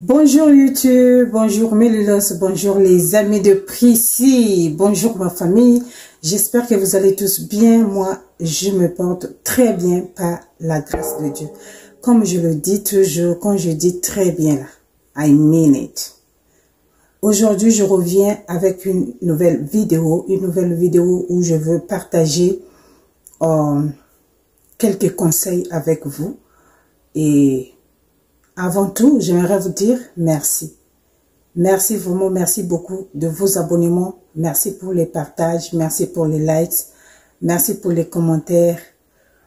Bonjour YouTube, bonjour Mélilos, bonjour les amis de Prissy, bonjour ma famille. J'espère que vous allez tous bien. Moi, je me porte très bien par la grâce de Dieu. Comme je le dis toujours, quand je dis très bien là, I mean it. Aujourd'hui, je reviens avec une nouvelle vidéo où je veux partager quelques conseils avec vous. Et avant tout, j'aimerais vous dire merci. Merci vraiment, merci beaucoup de vos abonnements. Merci pour les partages, merci pour les likes, merci pour les commentaires.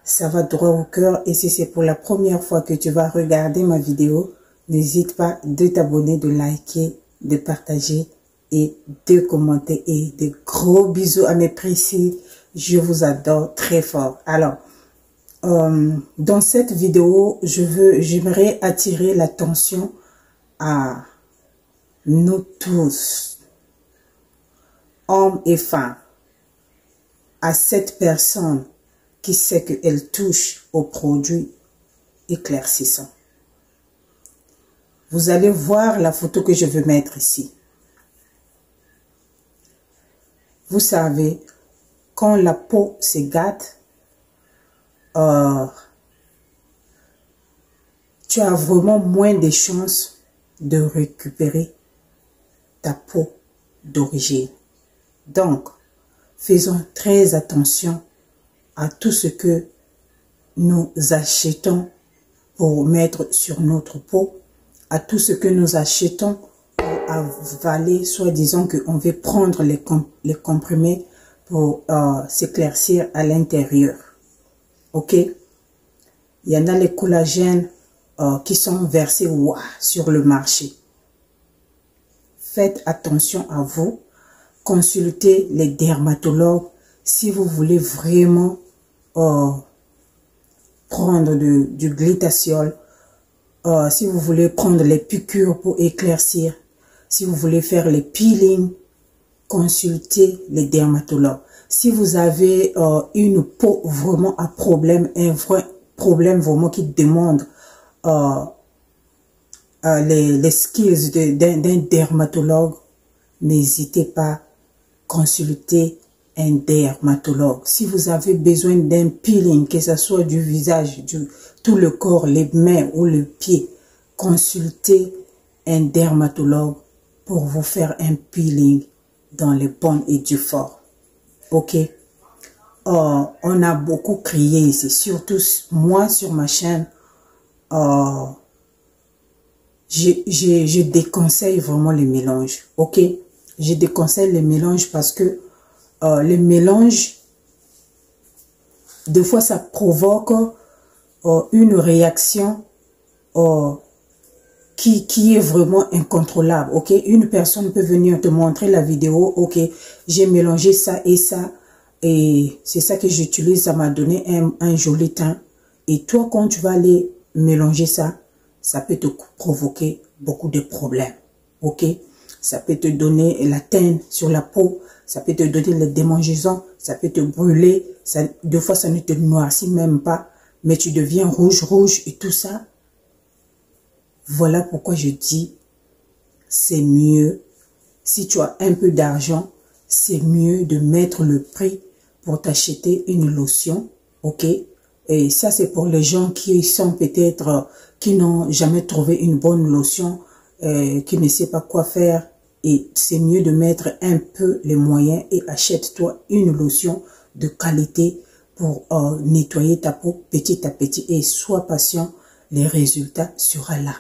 Ça va droit au cœur. Et si c'est pour la première fois que tu vas regarder ma vidéo, n'hésite pas de t'abonner, de liker, de partager et de commenter. Et de gros bisous à mes Prissy. Je vous adore très fort. Alors, dans cette vidéo, j'aimerais attirer l'attention à nous tous, hommes et femmes, à cette personne qui sait qu'elle touche aux produits éclaircissants. Vous allez voir la photo que je veux mettre ici. Vous savez, quand la peau se gâte, tu as vraiment moins de chances de récupérer ta peau d'origine. Donc, faisons très attention à tout ce que nous achetons pour mettre sur notre peau, à tout ce que nous achetons pour avaler, soit disant qu'on veut prendre les comprimés pour s'éclaircir à l'intérieur. Ok? Il y en a les collagènes qui sont versés sur le marché. Faites attention à vous. Consultez les dermatologues si vous voulez vraiment prendre du glutathione, si vous voulez prendre les piqûres pour éclaircir, si vous voulez faire les peelings, consultez les dermatologues. Si vous avez une peau vraiment à problème, un vrai problème vraiment qui demande les skills d'un dermatologue, n'hésitez pas à consulter un dermatologue. Si vous avez besoin d'un peeling, que ce soit du visage, tout le corps, les mains ou le pied, consultez un dermatologue pour vous faire un peeling dans les bonnes et du fort. Ok? On a beaucoup crié ici, surtout moi sur ma chaîne. Je déconseille vraiment les mélanges. Ok? Je déconseille les mélanges parce que les mélanges, des fois ça provoque une réaction qui est vraiment incontrôlable. Ok? Une personne peut venir te montrer la vidéo. Ok, j'ai mélangé ça et ça. Et c'est ça que j'utilise. Ça m'a donné un joli teint. Et toi, quand tu vas aller mélanger ça, ça peut te provoquer beaucoup de problèmes. Ok? Ça peut te donner la teinte sur la peau. Ça peut te donner les démangeaisons. Ça peut te brûler. Ça, des fois, ça ne te noircit même pas. Mais tu deviens rouge et tout ça. Voilà pourquoi je dis, c'est mieux, si tu as un peu d'argent, c'est mieux de mettre le prix pour t'acheter une lotion, ok? Et ça, c'est pour les gens qui sont peut-être, qui n'ont jamais trouvé une bonne lotion, qui ne sait pas quoi faire. Et c'est mieux de mettre un peu les moyens et achète-toi une lotion de qualité pour nettoyer ta peau petit à petit et sois patient, les résultats seront là.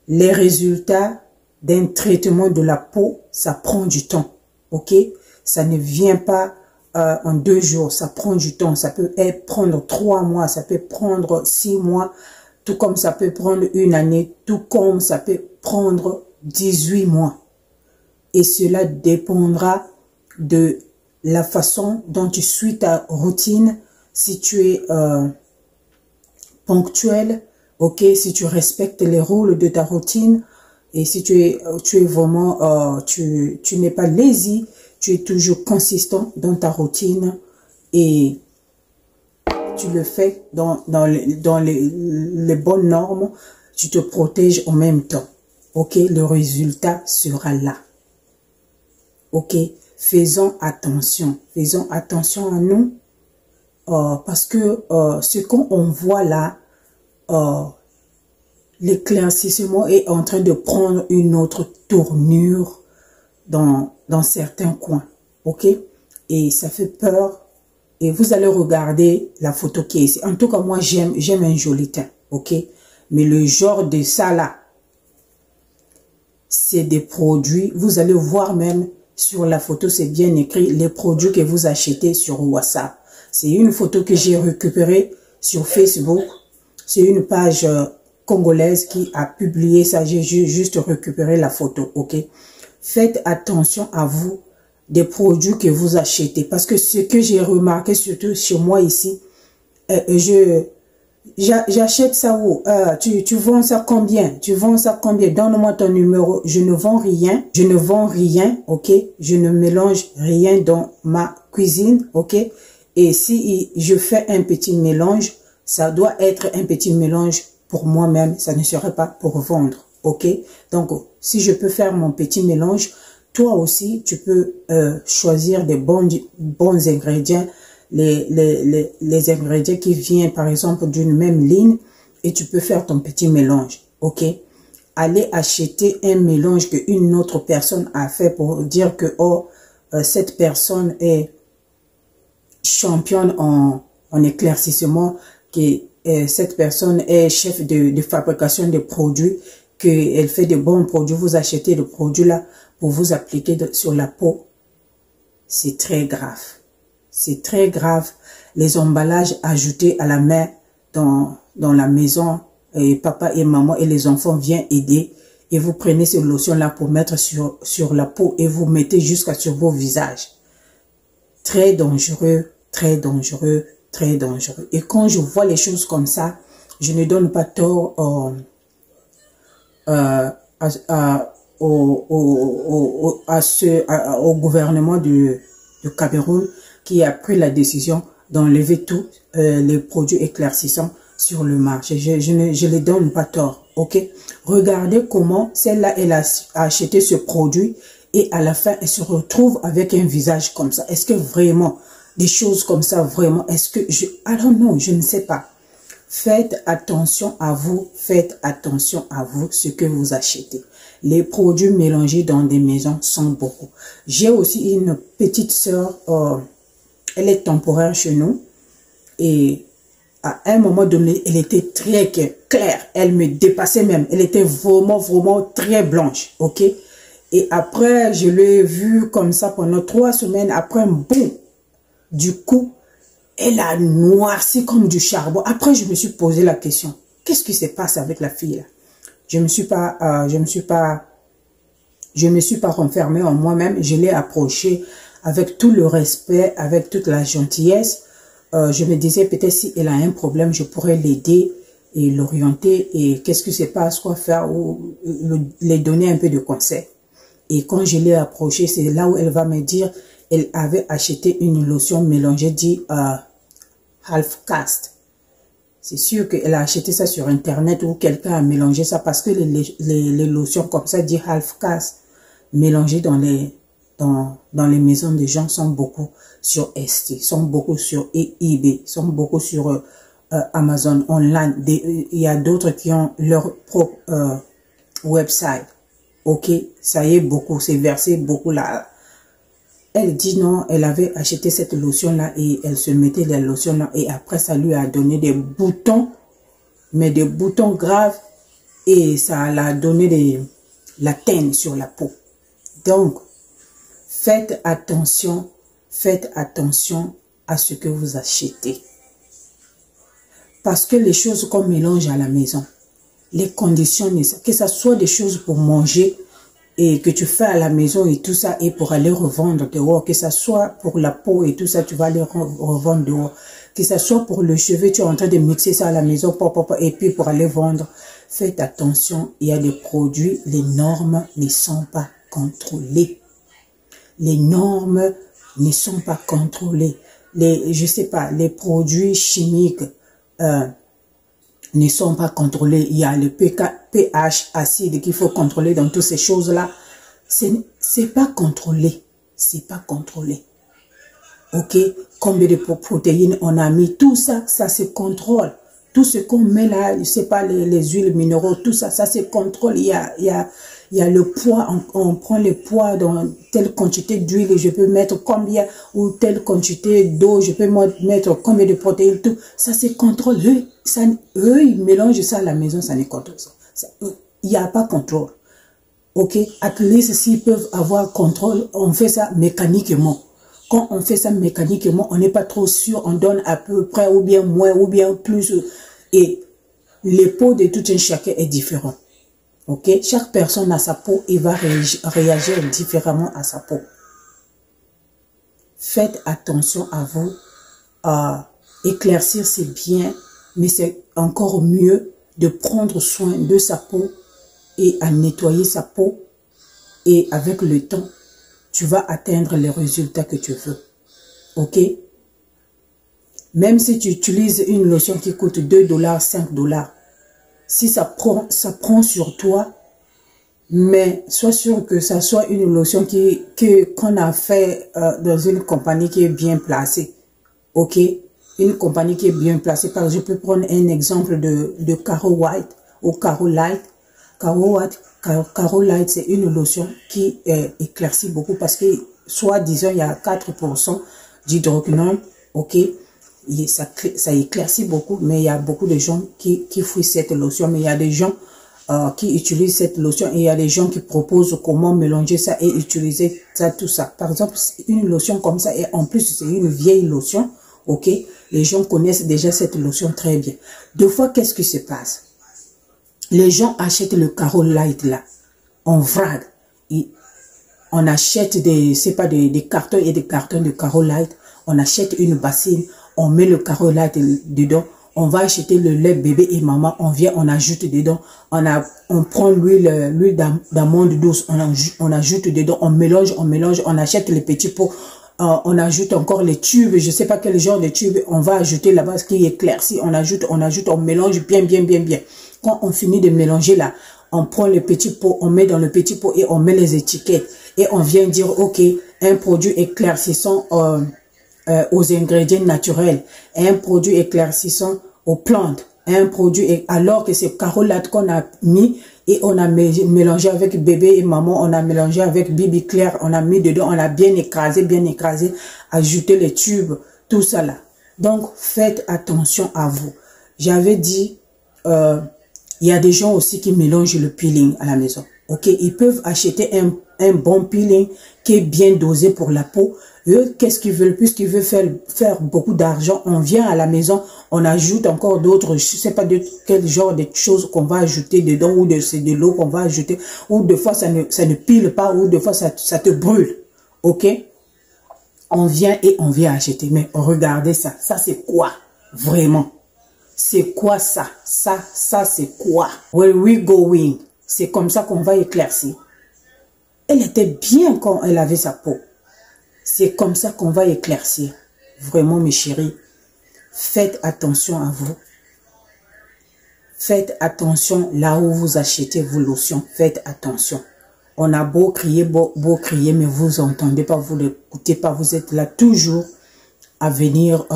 Les résultats d'un traitement de la peau, ça prend du temps, ok? Ça ne vient pas en 2 jours, ça prend du temps. Ça peut prendre 3 mois, ça peut prendre 6 mois, tout comme ça peut prendre 1 année, tout comme ça peut prendre 18 mois. Et cela dépendra de la façon dont tu suis ta routine, si tu es ponctuel, ok, si tu respectes les rôles de ta routine et si tu es vraiment, tu n'es pas lazy, tu es toujours consistant dans ta routine et tu le fais dans les bonnes normes, tu te protèges en même temps, ok, le résultat sera là. Ok, faisons attention à nous, parce que ce qu'on voit là, l'éclaircissement est en train de prendre une autre tournure dans certains coins, ok, et ça fait peur. Et vous allez regarder la photo qui est ici. En tout cas, moi, j'aime un joli teint, ok, mais le genre de ça là, c'est des produits, vous allez voir même sur la photo, c'est bien écrit, les produits que vous achetez sur WhatsApp. C'est une photo que j'ai récupérée sur Facebook. C'est une page congolaise qui a publié ça. J'ai juste récupéré la photo, ok. Faites attention à vous, des produits que vous achetez. Parce que ce que j'ai remarqué, surtout chez moi ici, j'achète ça où? Tu vends ça combien? Tu vends ça combien? Donne-moi ton numéro. Je ne vends rien. Je ne vends rien, ok? Je ne mélange rien dans ma cuisine, ok? Et si je fais un petit mélange, ça doit être un petit mélange pour moi-même. Ça ne serait pas pour vendre, ok? Donc, si je peux faire mon petit mélange, toi aussi, tu peux choisir des bons ingrédients, les ingrédients qui viennent par exemple d'une même ligne, et tu peux faire ton petit mélange, ok? Aller acheter un mélange qu'une autre personne a fait pour dire que oh, cette personne est championne en éclaircissement, que cette personne est chef de fabrication de produits, qu'elle fait de bons produits, vous achetez le produit là pour vous appliquer sur la peau. C'est très grave. C'est très grave. Les emballages ajoutés à la main dans la maison, et papa et maman et les enfants viennent aider, et vous prenez ces lotions-là pour mettre sur la peau et vous mettez jusqu'à sur vos visages. Très dangereux, très dangereux, très dangereux. Et quand je vois les choses comme ça, je ne donne pas tort au gouvernement du Cameroun, qui a pris la décision d'enlever tous les produits éclaircissants sur le marché. Je ne les donne pas tort, ok? Regardez comment celle-là, elle a acheté ce produit et à la fin, elle se retrouve avec un visage comme ça. Est-ce que vraiment, des choses comme ça, vraiment, est-ce que alors non, je ne sais pas. Faites attention à vous, ce que vous achetez. Les produits mélangés dans des maisons sont beaucoup. J'ai aussi une petite sœur, elle est temporaire chez nous, et à un moment donné, elle était très claire, elle me dépassait même, elle était vraiment très blanche, ok? Et après, je l'ai vue comme ça pendant 3 semaines, après, boum, du coup, elle a noirci comme du charbon. Après, je me suis posé la question, qu'est-ce qui se passe avec la fille là? Je me suis pas renfermée en moi-même. Je l'ai approchée avec tout le respect, avec toute la gentillesse. Je me disais peut-être si elle a un problème, je pourrais l'aider et l'orienter, et qu'est-ce qui se passe, quoi faire, ou lui donner un peu de conseils. Et quand je l'ai approchée, c'est là où elle va me dire, elle avait acheté une lotion mélangée dit half caste. C'est sûr qu'elle a acheté ça sur internet, ou quelqu'un a mélangé ça, parce que les lotions comme ça dit half caste mélangées dans les maisons des gens sont beaucoup sur Etsy, sont beaucoup sur eBay, sont beaucoup sur Amazon online. Il y a d'autres qui ont leur propre website. Ok, ça y est, beaucoup, c'est versé beaucoup là. Elle dit non, elle avait acheté cette lotion-là et elle se mettait la lotion-là, et après ça lui a donné des boutons, mais des boutons graves, et ça l'a donné la teigne sur la peau. Donc, faites attention à ce que vous achetez. Parce que les choses qu'on mélange à la maison, les conditions, que ce soit des choses pour manger et que tu fais à la maison et tout ça, et pour aller revendre dehors, que ce soit pour la peau et tout ça, tu vas aller revendre dehors, que ce soit pour le cheveu, tu es en train de mixer ça à la maison, et puis pour aller vendre. Faites attention, il y a des produits, les normes ne sont pas contrôlées. Les normes ne sont pas contrôlées. Je sais pas, les produits chimiques, ne sont pas contrôlés. Il y a le pH acide qu'il faut contrôler dans toutes ces choses-là. C'est pas contrôlé. C'est pas contrôlé. Ok? Combien de protéines on a mis, tout ça, ça se contrôle. Tout ce qu'on met là, je sais pas, les huiles minéraux, tout ça, ça se contrôle. Il y a le poids, on prend le poids dans telle quantité d'huile, je peux mettre combien, ou telle quantité d'eau, je peux mettre combien de protéines, tout. Ça se contrôle. Eux, ils mélangent ça à la maison, ça ne contrôle ça. Il n'y a pas contrôle. Ok? At least s'ils peuvent avoir contrôle, on fait ça mécaniquement. Quand on fait ça mécaniquement, on n'est pas trop sûr, on donne à peu près, ou bien moins, ou bien plus. Et les peaux de tout un chacun est différent. Ok? Chaque personne a sa peau et va réagir différemment à sa peau. Faites attention à vous. Éclaircir, c'est bien, mais c'est encore mieux de prendre soin de sa peau et à nettoyer sa peau. Et avec le temps, tu vas atteindre les résultats que tu veux. Ok? Même si tu utilises une lotion qui coûte 2 $, 5 $, si ça prend sur toi, mais sois sûr que ça soit une lotion qu'on a fait dans une compagnie qui est bien placée. Ok? Une compagnie qui est bien placée. Par exemple, je peux prendre un exemple de Caro White ou Caro Light. Caro Light, c'est une lotion qui éclaircit beaucoup parce que, soi-disant, il y a 4% d'hydroquinone, ok? Et ça éclaircit beaucoup, mais il y a beaucoup de gens qui fouillent cette lotion, mais il y a des gens qui utilisent cette lotion et il y a des gens qui proposent comment mélanger ça et utiliser ça, tout ça. Par exemple, une lotion comme ça, et en plus, c'est une vieille lotion, ok? Les gens connaissent déjà cette lotion très bien. Deux fois, qu'est-ce qui se passe? Les gens achètent le Caro Light là, en vrac. On achète des cartons et des cartons de Caro Light. On achète une bassine, on met le Caro Light dedans. On va acheter le lait bébé et maman, on vient, on ajoute dedans. On prend l'huile d'amande douce, on ajoute dedans, on mélange, on achète les petits pots. On ajoute encore les tubes, je sais pas quel genre de tubes, on va ajouter là-bas ce qui éclaircit, on ajoute, on mélange bien. Quand on finit de mélanger là, on prend le petit pot, on met dans le petit pot et on met les étiquettes. Et on vient dire, ok, un produit éclaircissant aux ingrédients naturels, un produit éclaircissant aux plantes, un produit, alors que c'est Caro Light qu'on a mis et on a mélangé avec bébé et maman, on a mélangé avec Bibi Claire, on a mis dedans, on a bien écrasé, ajouté les tubes, tout ça là. Donc, faites attention à vous. J'avais dit, il y a des gens aussi qui mélangent le peeling à la maison. Ok, ils peuvent acheter un bon peeling qui est bien dosé pour la peau. Eux, qu'est-ce qu'ils veulent? Puisqu'ils veulent faire beaucoup d'argent, on vient à la maison, on ajoute encore d'autres, je sais pas de quel genre de choses qu'on va ajouter dedans, ou c'est de l'eau qu'on va ajouter, ou des fois ça ne pile pas, ou des fois ça te brûle. Ok? On vient et on vient acheter. Mais regardez ça. Ça c'est quoi? Vraiment? C'est quoi ça? Ça c'est quoi? Where we going? C'est comme ça qu'on va éclaircir. Elle était bien quand elle avait sa peau. C'est comme ça qu'on va éclaircir. Vraiment, mes chéris, faites attention à vous. Faites attention là où vous achetez vos lotions. Faites attention. On a beau crier, beau crier, mais vous entendez pas, vous l'écoutez pas. Vous êtes là toujours à venir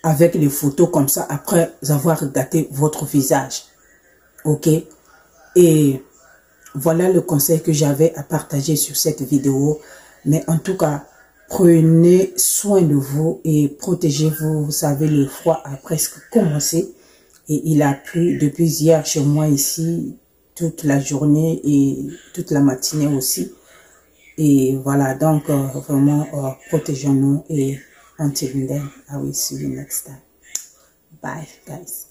avec les photos comme ça après avoir gâté votre visage. Ok? Et voilà le conseil que j'avais à partager sur cette vidéo. Mais en tout cas, prenez soin de vous et protégez-vous. Vous savez, le froid a presque commencé. Et il a plu depuis hier chez moi ici, toute la journée et toute la matinée aussi. Et voilà, donc vraiment, protégeons-nous. Et until then, I will see you next time. Bye, guys.